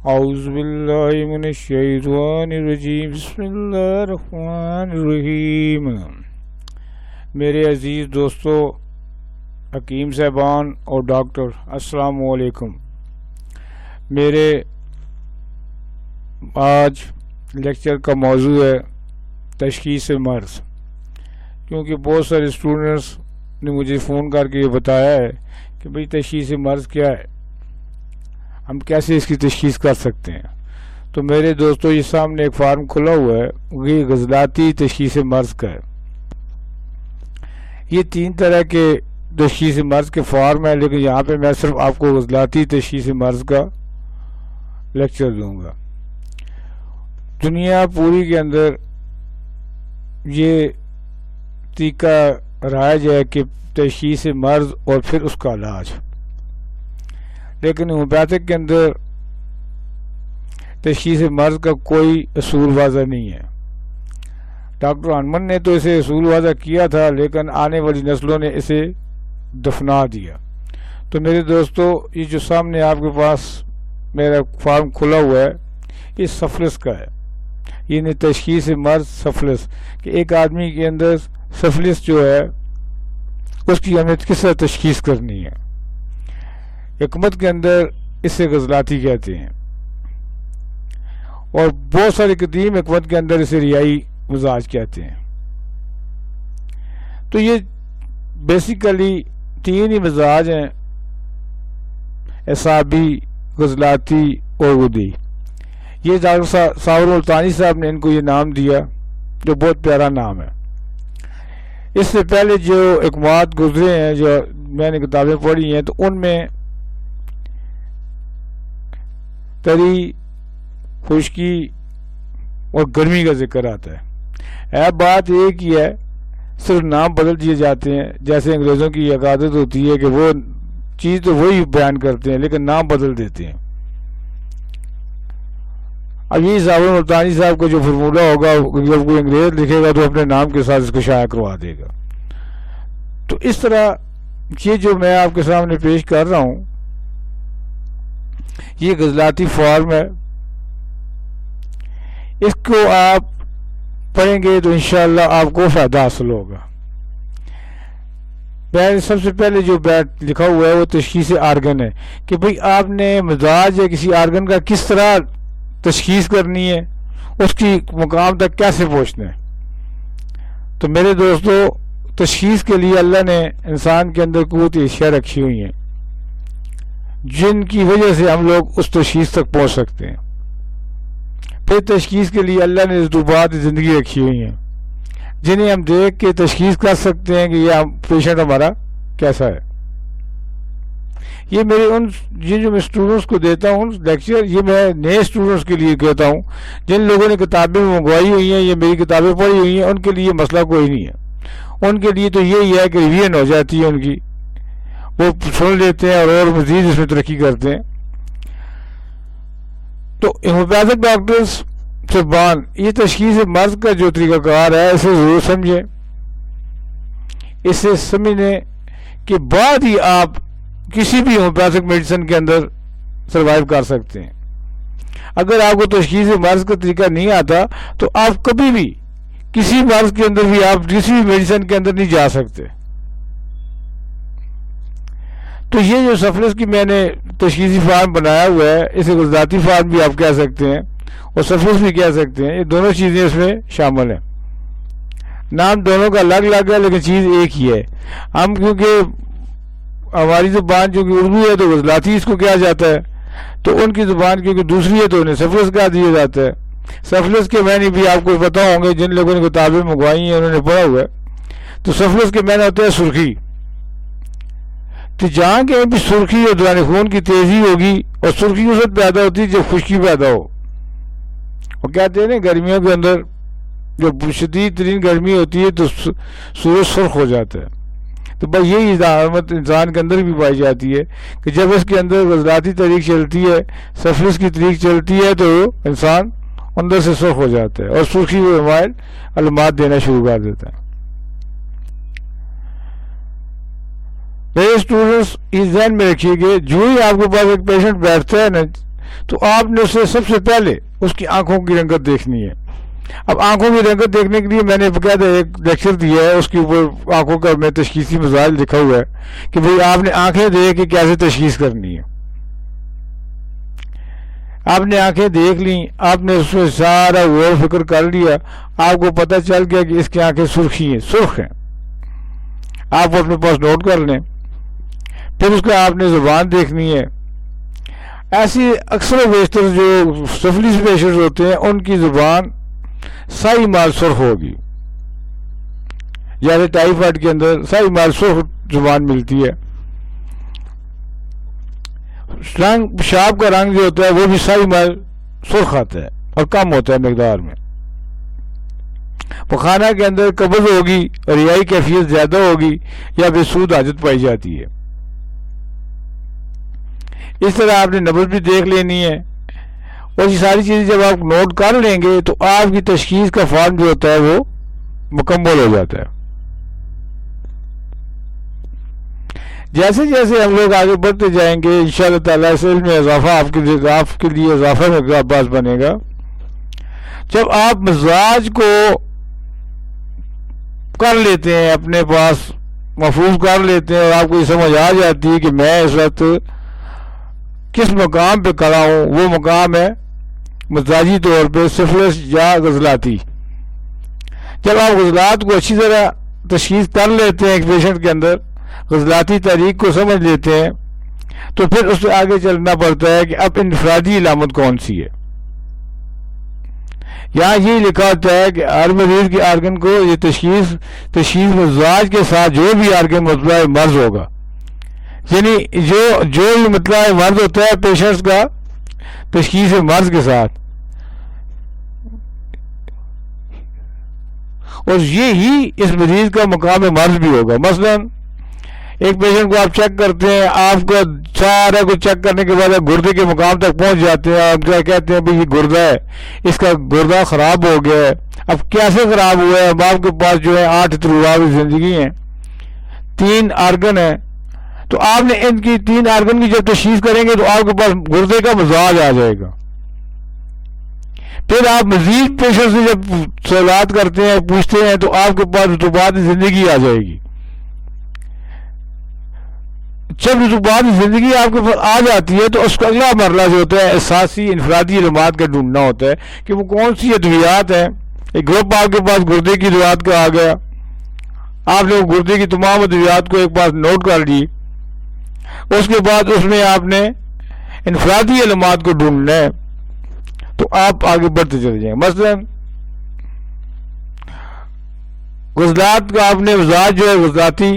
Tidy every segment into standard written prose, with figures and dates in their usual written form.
اعوذ باللہ من الشیطان الرجیم بسم اللہ الرحمن الرحیم۔ میرے عزیز دوستو، حکیم صاحبان اور ڈاکٹر، السلام علیکم۔ میرے آج لیکچر کا موضوع ہے تشخیص مرض، کیونکہ بہت سارے اسٹوڈنٹس نے مجھے فون کر کے یہ بتایا ہے کہ بھئی تشخیص مرض کیا ہے، ہم کیسے اس کی تشخیص کر سکتے ہیں۔ تو میرے دوستو، یہ سامنے ایک فارم کھلا ہوا ہے، یہ غضلاتی تشخیص مرض کا ہے۔ یہ 3 طرح کے تشخیص مرض کے فارم ہیں، لیکن یہاں پہ میں صرف آپ کو غضلاتی تشخیص مرض کا لیکچر دوں گا۔ دنیا پوری کے اندر یہ طریقہ رائج ہے کہ تشخیص مرض اور پھر اس کا علاج، لیکن ہومیوپیتھک کے اندر تشخیص مرض کا کوئی اصول واضح نہیں ہے۔ ڈاکٹر ہنمن نے تو اسے اصول واضح کیا تھا، لیکن آنے والی نسلوں نے اسے دفنا دیا۔ تو میرے دوستو، یہ جو سامنے آپ کے پاس میرا فارم کھلا ہوا ہے، یہ سفلس کا ہے، یعنی تشخیص مرض سفلس، کہ ایک آدمی کے اندر سفلس جو ہے اس کی ہمیں کس طرح تشخیص کرنی ہے۔ حکمت کے اندر اسے غضلاتی کہتے ہیں، اور بہت ساری قدیم حکمت کے اندر اسے ریائی مزاج کہتے ہیں۔ تو یہ بیسیکلی 3 ہی مزاج ہیں، اعصابی، غضلاتی اور غدی۔ یہ ڈاکٹر ثاور ملتانی صاحب نے ان کو یہ نام دیا، جو بہت پیارا نام ہے۔ اس سے پہلے جو حکمات گزرے ہیں، جو میں نے کتابیں پڑھی ہیں، تو ان میں تری، خشکی اور گرمی کا ذکر آتا ہے۔ بات ایک ہی ہے، صرف نام بدل دیے جاتے ہیں۔ جیسے انگریزوں کی یہ عادت ہوتی ہے کہ وہ چیز تو وہی بیان کرتے ہیں، لیکن نام بدل دیتے ہیں۔ اب یہ ثاور ملتانی صاحب کا جو فارمولہ ہوگا، جب کوئی انگریز لکھے گا تو اپنے نام کے ساتھ اس کو شائع کروا دے گا۔ تو اس طرح یہ جو میں آپ کے سامنے پیش کر رہا ہوں، یہ غضلاتی فارم ہے۔ اس کو آپ پڑھیں گے تو انشاءاللہ آپ کو فائدہ حاصل ہوگا۔ سب سے پہلے جو بیٹ لکھا ہوا ہے وہ تشخیص آرگن ہے، کہ بھئی آپ نے مزاج یا کسی آرگن کا کس طرح تشخیص کرنی ہے، اس کی مقام تک کیسے پہنچنا ہے۔ تو میرے دوستو، تشخیص کے لیے اللہ نے انسان کے اندر قوت اشارہ رکھی ہوئی ہیں، جن کی وجہ سے ہم لوگ اس تشخیص تک پہنچ سکتے ہیں۔ پھر تشخیص کے لیے اللہ نے رتوبات زندگی رکھی ہوئی ہیں، جنہیں ہم دیکھ کے تشخیص کر سکتے ہیں کہ یہ پیشنٹ ہمارا کیسا ہے۔ یہ میرے جو میں اسٹوڈنٹس کو دیتا ہوں لیکچر، یہ میں نئے اسٹوڈنٹس کے لیے کہتا ہوں، جن لوگوں نے کتابیں منگوائی ہوئی ہیں، یہ میری کتابیں پڑھی ہوئی ہیں، ان کے لیے مسئلہ کوئی نہیں ہے۔ ان کے لیے تو یہی ہے کہ ریویژن ہو جاتی ہے ان کی، وہ سن لیتے ہیں اور مزید اس میں ترقی کرتے ہیں۔ تو ہومیوپیتھک ڈاکٹرز صاحبان، یہ تشخیص مرض کا جو طریقہ کار ہے، اسے ضرور سمجھیں۔ اسے سمجھنے کے بعد ہی آپ کسی بھی ہومیوپیتھک میڈیسن کے اندر سروائیو کر سکتے ہیں۔ اگر آپ کو تشخیص مرض کا طریقہ نہیں آتا تو آپ کبھی بھی کسی مرض کے اندر بھی، آپ کسی بھی میڈیسن کے اندر نہیں جا سکتے۔ تو یہ جو سفلس کی میں نے تشخیصی فارم بنایا ہوا ہے، اسے غضلاتی فارم بھی آپ کہہ سکتے ہیں اور سفلس بھی کہہ سکتے ہیں۔ یہ دونوں چیزیں اس میں شامل ہیں۔ نام دونوں کا الگ الگ ہے، لیکن چیز ایک ہی ہے۔ ہم کیونکہ ہماری زبان جو کہ اردو ہے، تو غضلاتی اس کو کہا جاتا ہے، تو ان کی زبان کیونکہ دوسری ہے تو انہیں سفلس کہہ دیا جاتا ہے۔ سفلس کے معنی بھی آپ کو پتہ ہوں گے، جن لوگوں نے کتابیں منگوائی ہیں انہوں نے پڑھا ہوا ہے۔ تو سفلس کے معنی ہوتا ہے سرخی۔ تو جہاں کہیں بھی سرخی اور دوران خون کی تیزی ہوگی، اور سرخی اس وقت پیدا ہوتی ہے جب خشکی پیدا ہو۔ وہ کہتے ہیں نا، گرمیوں کے اندر جب شدید ترین گرمی ہوتی ہے تو سورج سرخ ہو جاتا ہے۔ تو بس یہی علامت انسان کے اندر بھی پائی جاتی ہے کہ جب اس کے اندر غضلاتی طریق چلتی ہے، سفلس کی طریق چلتی ہے، تو انسان اندر سے سرخ ہو جاتا ہے اور سرخی و حمائل علامات دینا شروع کر دیتا ہے۔ میرے اسٹوڈنٹس اس ذہن میں رکھیے کہ جو ہی آپ کے پاس ایک پیشنٹ بیٹھتا ہے نا، تو آپ نے اسے سب سے پہلے اس کی آنکھوں کی رنگت دیکھنی ہے. اب آنکھوں کی رنگت دیکھنے کے لیے میں نے باقاعدہ ایک لیکچر دیا ہے, اس کے اوپر آنکھوں کا میں تشخیصی مسائل لکھا ہوا ہے کہ بھئی آپ نے آنکھیں دیکھ کے کیسے تشخیص کرنی ہے. آپ نے آنکھیں دیکھ لیں, آپ نے اس میں سارا غور فکر کر لیا, آپ کو پتہ چل گیا کہ اس کی آنکھیں سرخ ہیں, آپ اپنے پاس نوٹ کر لیں. پھر اس کا آپ نے زبان دیکھنی ہے. ایسی اکثر و بیشتر جو سفلس پیشنٹ ہوتے ہیں ان کی زبان سائی مال سرخ ہوگی, جیسے ٹائیفائڈ کے اندر سائی مال سرخ زبان ملتی ہے. رنگ پیشاب کا رنگ جو ہوتا ہے وہ بھی سائی مال سرخ آتا ہے اور کم ہوتا ہے مقدار میں. پخانہ کے اندر قبض ہوگی, ریائی کیفیت زیادہ ہوگی یا بے سود حاجت پائی جاتی ہے. اس طرح آپ نے نبض بھی دیکھ لینی ہے, اور یہ ساری چیزیں جب آپ نوٹ کر لیں گے تو آپ کی تشخیص کا فارم جو ہوتا ہے وہ مکمل ہو جاتا ہے. جیسے جیسے ہم لوگ آگے بڑھتے جائیں گے انشاءاللہ تعالیٰ اس علم میں اضافہ آپ کے لیے اضافہ میں باعث بنے گا. جب آپ مزاج کو کر لیتے ہیں, اپنے پاس محفوظ کر لیتے ہیں, اور آپ کو یہ سمجھ آ جاتی ہے کہ میں اس وقت کس مقام پہ کھڑا ہوں, وہ مقام ہے مزاجی طور پہ سفلس یا غضلاتی. جب آپ غضلات کو اچھی طرح تشخیص کر لیتے ہیں ایک پیشنٹ کے اندر, غضلاتی تحریک کو سمجھ لیتے ہیں, تو پھر اس سے آگے چلنا پڑتا ہے کہ اب انفرادی علامت کون سی ہے. یہاں یہ لکھا ہوتا ہے کہ ہر مریض کے آرگن کو یہ تشخیص مزاج کے ساتھ جو بھی آرگن مطلع مرض ہوگا, یعنی جو بھی مطلع مرض ہوتا ہے پیشنٹس کا تشخیص مرض کے ساتھ, اور یہی اس مریض کا مقام مرض بھی ہوگا. مثلا ایک پیشنٹ کو آپ چیک کرتے ہیں, آپ کو سارا کچھ چیک کرنے کے بعد گردے کے مقام تک پہنچ جاتے ہیں, آپ کیا کہتے ہیں بھئی یہ گردہ ہے, اس کا گردہ خراب ہو گیا ہے. اب کیسے خراب ہوا ہے؟ اب آپ کے پاس جو ہے 8 تجربات زندگی ہیں, 3 آرگن ہیں, تو آپ نے ان کی 3 آرگن کی جب تشخیص کریں گے تو آپ کے پاس گردے کا مزاج آ جائے گا. پھر آپ مزید پیشنٹ سے جب سوالات کرتے ہیں, پوچھتے ہیں, تو آپ کے پاس رطوبات زندگی آ جائے گی. جب رطوبات زندگی آپ کے پاس آ جاتی ہے تو اس کا اگلا مرحلہ جو ہوتا ہے احساسی انفرادی علامات کا ڈھونڈنا ہوتا ہے کہ وہ کون سی ادویات ہیں. ایک گروپ آپ کے پاس گردے کی ادویات کا آ گیا, آپ نے گردے کی تمام ادویات کو ایک پاس نوٹ کر لی. اس کے بعد اس میں آپ نے انفرادی علامات کو ڈھونڈنا ہے, تو آپ آگے بڑھتے چلے جائیں. مثلا غضلات کا آپ نے مزاج جو ہے غضلاتی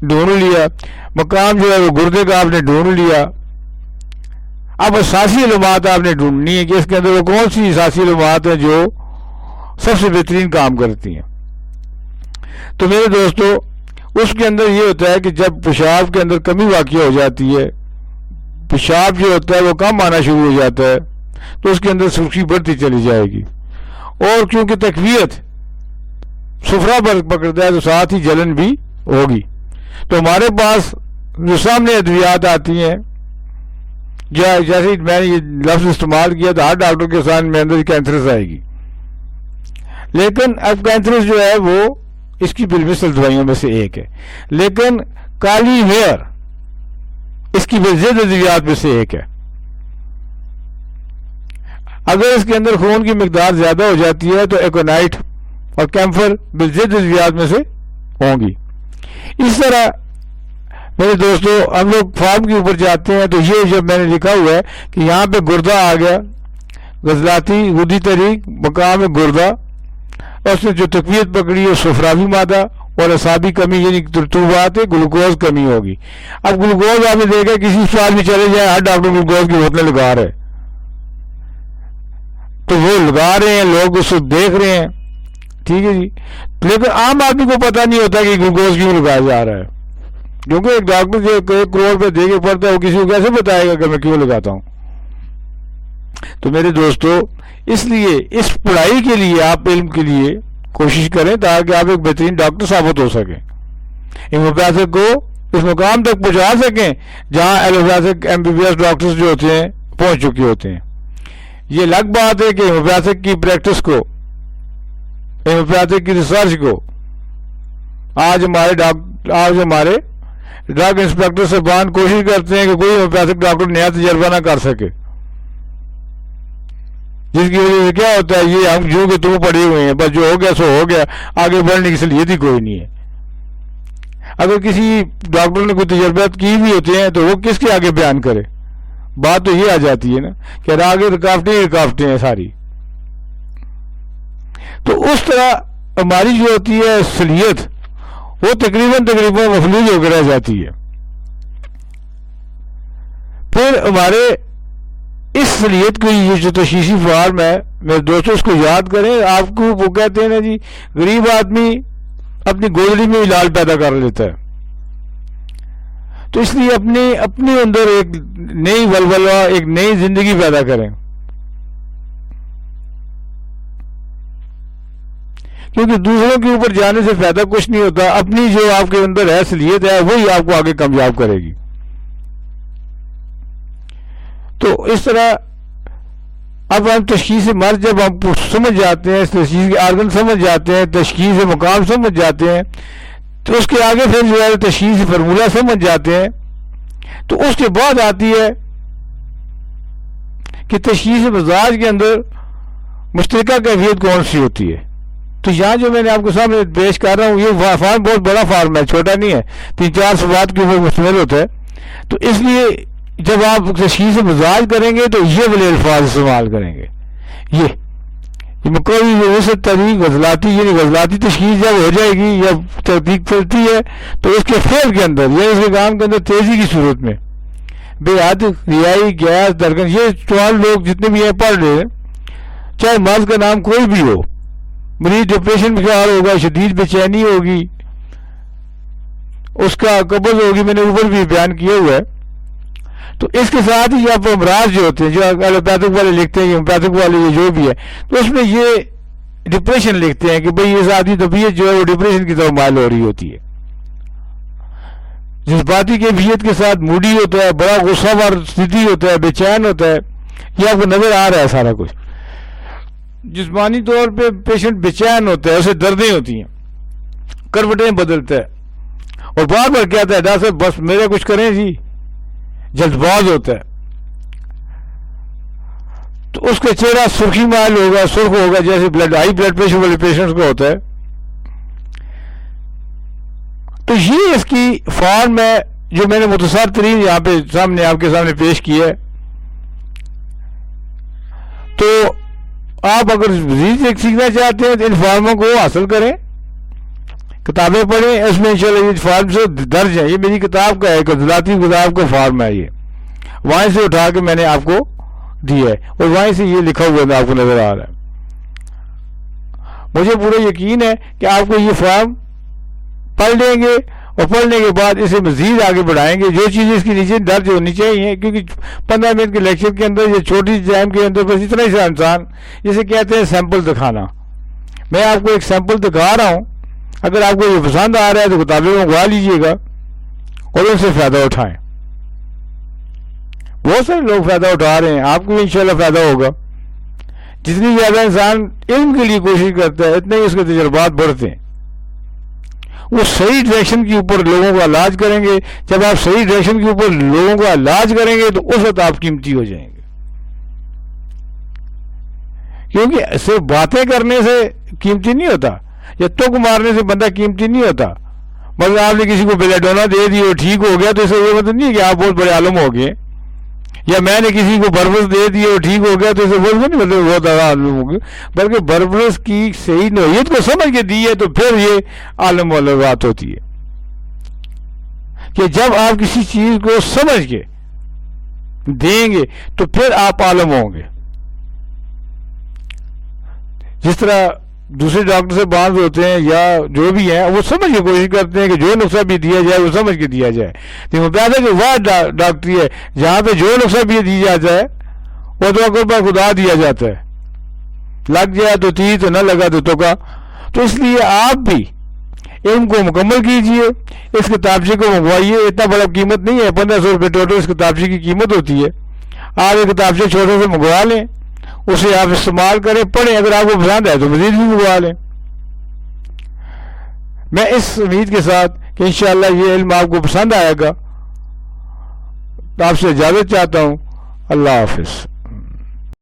ڈھونڈ لیا, مقام جو ہے وہ گردے کا آپ نے ڈھونڈ لیا. اب اساسی علامات آپ نے ڈھونڈنی ہے کہ اس کے اندر وہ کون سی اساسی علامات ہیں جو سب سے بہترین کام کرتی ہیں. تو میرے دوستو, اس کے اندر یہ ہوتا ہے کہ جب پیشاب کے اندر کمی واقع ہو جاتی ہے, پیشاب جو ہوتا ہے وہ کم آنا شروع ہو جاتا ہے, تو اس کے اندر سرخی بڑھتی چلی جائے گی. اور کیونکہ تقویت سفرہ پر پکڑتا ہے تو ساتھ ہی جلن بھی ہوگی. تو ہمارے پاس جو سامنے ادویات آتی ہیں, جیسے میں نے یہ لفظ استعمال کیا تو ہر ڈاکٹر کے سامنے میں اندر کینسرس آئے گی, لیکن اب کینسرس جو ہے وہ اس کی بالمثل دوائیوں میں سے ایک ہے, لیکن کالی ویئر اس کی بالضد ادویات میں سے ایک ہے. اگر اس کے اندر خون کی مقدار زیادہ ہو جاتی ہے تو ایکونائٹ اور کیمفر بالضد ادویات میں سے ہوں گی. اس طرح میرے دوستو ہم لوگ فارم کے اوپر جاتے ہیں, تو یہ جب میں نے لکھا ہوا ہے کہ یہاں پہ گردہ آ گیا, غضلاتی غدی طریق مقام گردہ, اور اس نے جو تقویت پکڑی ہے صفراوی مادہ اور اعصابی کمی یعنی رطوبات ہے, گلوکوز کمی ہوگی. اب گلوکوز آپ نے دیکھا کسی سوال میں چلے جائیں, ہر ڈاکٹر گلوکوز کی بوتلیں لگا رہے, تو وہ لگا رہے ہیں, لوگ اس کو دیکھ رہے ہیں, ٹھیک ہے جی, لیکن عام آدمی کو پتہ نہیں ہوتا کہ گلوکوز کیوں لگایا جا رہا ہے, کیونکہ ایک ڈاکٹر جو 1 کروڑ پہ دے کے پڑتا ہے وہ کسی کو کیسے بتائے گا کہ میں کیوں لگاتا ہوں. تو میرے دوستو اس لیے اس پڑھائی کے لیے آپ علم کے لیے کوشش کریں تاکہ آپ ایک بہترین ڈاکٹر ثابت ہو سکیں, ایلوپیتھک کو اس مقام تک پہنچا سکیں جہاں ایلوپیتھک MBBS ڈاکٹرز جو ہوتے ہیں پہنچ چکے ہوتے ہیں. یہ الگ بات ہے کہ ہومیوپیتھک کی پریکٹس کو، ہومیوپیتھک کی ریسرچ کو آج ہمارے ڈرگ انسپیکٹر صاحبان کوشش کرتے ہیں کہ کوئی ہومیوپیتھک ڈاکٹر نیا تجربہ نہ کر سکے، جس کی وجہ سے کیا ہوتا ہے، یہ ہم جو کہ تو پڑے ہوئے ہیں، بس جو ہو گیا سو ہو گیا، آگے بڑھنے کی صلاحیت ہی کوئی نہیں ہے. اگر کسی ڈاکٹر نے کوئی تجربات کی بھی ہوتے ہیں تو وہ کس کے آگے بیان کرے؟ بات تو یہ آ جاتی ہے نا کہ آگے رکاوٹیں ہیں ساری. تو اس طرح ہماری جو ہوتی ہے صلاحیت وہ تقریباً مفلوج ہو کے رہ جاتی ہے. پھر ہمارے اس صلاحیت کی یہ جو تشخیصی فارم ہے، میرے دوستوں اس کو یاد کریں. آپ کو وہ کہتے ہیں نا جی، غریب آدمی اپنی گودڑی میں لال پیدا کر لیتا ہے، تو اس لیے اپنے اندر ایک نئی ولولہ، ایک نئی زندگی پیدا کریں، کیونکہ دوسروں کے اوپر جانے سے فائدہ کچھ نہیں ہوتا. اپنی جو آپ کے اندر ہے صلاحیت ہے وہی آپ کو آگے کامیاب کرے گی. تو اس طرح اب ہم تشخیص مرض جب ہم سمجھ جاتے ہیں، تشخیص کے آرگن سمجھ جاتے ہیں، تشخیص مقام سمجھ جاتے ہیں، تو اس کے آگے پھر جو ہے تشخیص فارمولہ سمجھ جاتے ہیں. تو اس کے بعد آتی ہے کہ تشخیص مزاج کے اندر مشترکہ کیفیت کون سی ہوتی ہے. تو یہاں جو میں نے آپ کے سامنے پیش کر رہا ہوں، یہ فارم بہت بڑا فارم ہے، چھوٹا نہیں ہے، 3-4 صفحات کے اوپر مشتمل ہوتا ہے. تو اس لیے جب آپ تشخیص مزاج کریں گے تو یہ والے الفاظ استعمال کریں گے. یہ مقوی وسط طریق غزلاتی، یعنی غزلاتی تشخیص جب ہو جائے گی یا تحقیق چلتی ہے تو اس کے فعل کے اندر یا اس کے کام کے اندر تیزی کی صورت میں بے حد ریائی گیس درگن، یہ 4 لوگ جتنے بھی ہیں پڑھ رہے ہیں، چاہے مرض کا نام کوئی بھی ہو، مریض ڈپریشن میں شکار ہوگا، شدید بے چینی ہوگی، اس کا قبض ہوگی، میں نے اوپر بھی بیان کیا ہوا ہے. تو اس کے ساتھ ہی آپ امراض جو ہوتے ہیں، جو ایلوپیتھک والے لکھتے ہیں، ہومیوپیتھک والے یہ جو بھی ہے، تو اس میں یہ ڈپریشن لکھتے ہیں کہ بھئی یہ ذاتی طبیعت جو ہے وہ ڈپریشن کی طرف مائل ہو رہی ہوتی ہے. جذباتی کیفیت کے ساتھ موڈی ہوتا ہے، بڑا غصہ وار استھتی ہوتا ہے، بے چین ہوتا ہے، یہ آپ کو نظر آ رہا ہے سارا کچھ. جسمانی طور پہ پیشنٹ بے چین ہوتا ہے، اسے دردیں ہوتی ہیں، کروٹیں بدلتا ہے، اور بار بار کہتا ہے ڈاکٹر صاحب بس میرے کچھ کریں جی، جلد باز ہوتا ہے. تو اس کا چہرہ سرخی مائل ہوگا، سرخ ہوگا، جیسے ہائی بلڈ پریشر والے پیشنٹس کو ہوتا ہے. تو یہ اس کی فارم ہے جو میں نے مختصر ترین یہاں پہ آپ کے سامنے پیش کی ہے. تو آپ اگر مزید سیکھنا چاہتے ہیں تو ان فارموں کو حاصل کریں، کتابیں پڑھیں، اس میں انشاءاللہ یہ فارم سے درج ہے. یہ میری کتاب کا ہے، غزلاتی کتاب کا فارم ہے، یہ وہاں سے اٹھا کے میں نے آپ کو دیا ہے، اور وہیں سے یہ لکھا ہوا آپ کو نظر آ رہا ہے. مجھے پورا یقین ہے کہ آپ کو یہ فارم پڑھ لیں گے، اور پڑھنے کے بعد اسے مزید آگے بڑھائیں گے. جو چیزیں اس کی نیچے درج ہونی چاہیے، کیونکہ 15 منٹ کے لیکچر کے اندر یہ چھوٹی ٹائم کے اندر بس اتنا ہی سا انسان، جسے کہتے ہیں سیمپل دکھانا. میں آپ کو ایک سیمپل دکھا رہا ہوں، اگر آپ کو یہ پسند آ رہا ہے تو کتابیں منگوا لیجئے گا اور ان سے فائدہ اٹھائیں. بہت سارے لوگ فائدہ اٹھا رہے ہیں، آپ کو بھی انشاءاللہ فائدہ ہوگا. جتنی زیادہ انسان علم کے لیے کوشش کرتا ہے اتنے ہی اس کے تجربات بڑھتے ہیں. وہ صحیح ڈائریکشن کے اوپر لوگوں کا علاج کریں گے. جب آپ صحیح ڈائریکشن کے اوپر لوگوں کا علاج کریں گے تو اس وقت آپ قیمتی ہو جائیں گے. کیونکہ صرف باتیں کرنے سے قیمتی نہیں ہوتا، یا تک مارنے سے بندہ قیمتی نہیں ہوتا. مطلب آپ نے کسی کو بیلاڈونا دے دی اور ٹھیک ہو گیا تو اسے یہ مطلب نہیں کہ آپ بہت بڑے عالم ہو گئے، یا میں نے کسی کو بربس دے دی اور ٹھیک ہو گیا تو اسے نہیں مطلب بہت بڑا عالم ہو گیا. بلکہ بربس کی صحیح نوعیت کو سمجھ کے دی ہے تو پھر یہ عالم والی بات ہوتی ہے کہ جب آپ کسی چیز کو سمجھ کے دیں گے تو پھر آپ عالم ہوں گے. جس طرح دوسرے ڈاکٹر سے باز ہوتے ہیں یا جو بھی ہیں، وہ سمجھ کے کوشش کرتے ہیں کہ جو نسخہ بھی دیا جائے وہ سمجھ کے دیا جائے. ہومیوپیتھی کہ وہ ڈاکٹری ہے جہاں پہ جو نسخہ بھی دیا جاتا ہے وہ تو اکبر پر خدا دیا جاتا ہے، لگ جائے تو تیر تو نہ لگا تو کا. تو اس لیے آپ بھی علم کو مکمل کیجئے، اس کتابچے کو منگوائیے. اتنا بڑا قیمت نہیں ہے، 1500 روپے ٹوٹل اس کتابچے کی قیمت ہوتی ہے. آپ ایک کتاب سے چھوٹے سے منگوا لیں, اسے آپ استعمال کریں, پڑھیں, اگر آپ کو پسند ہے تو مزید بھی منگوا لیں. میں اس امید کے ساتھ کہ انشاءاللہ یہ علم آپ کو پسند آئے گا, آپ سے اجازت چاہتا ہوں. اللہ حافظ.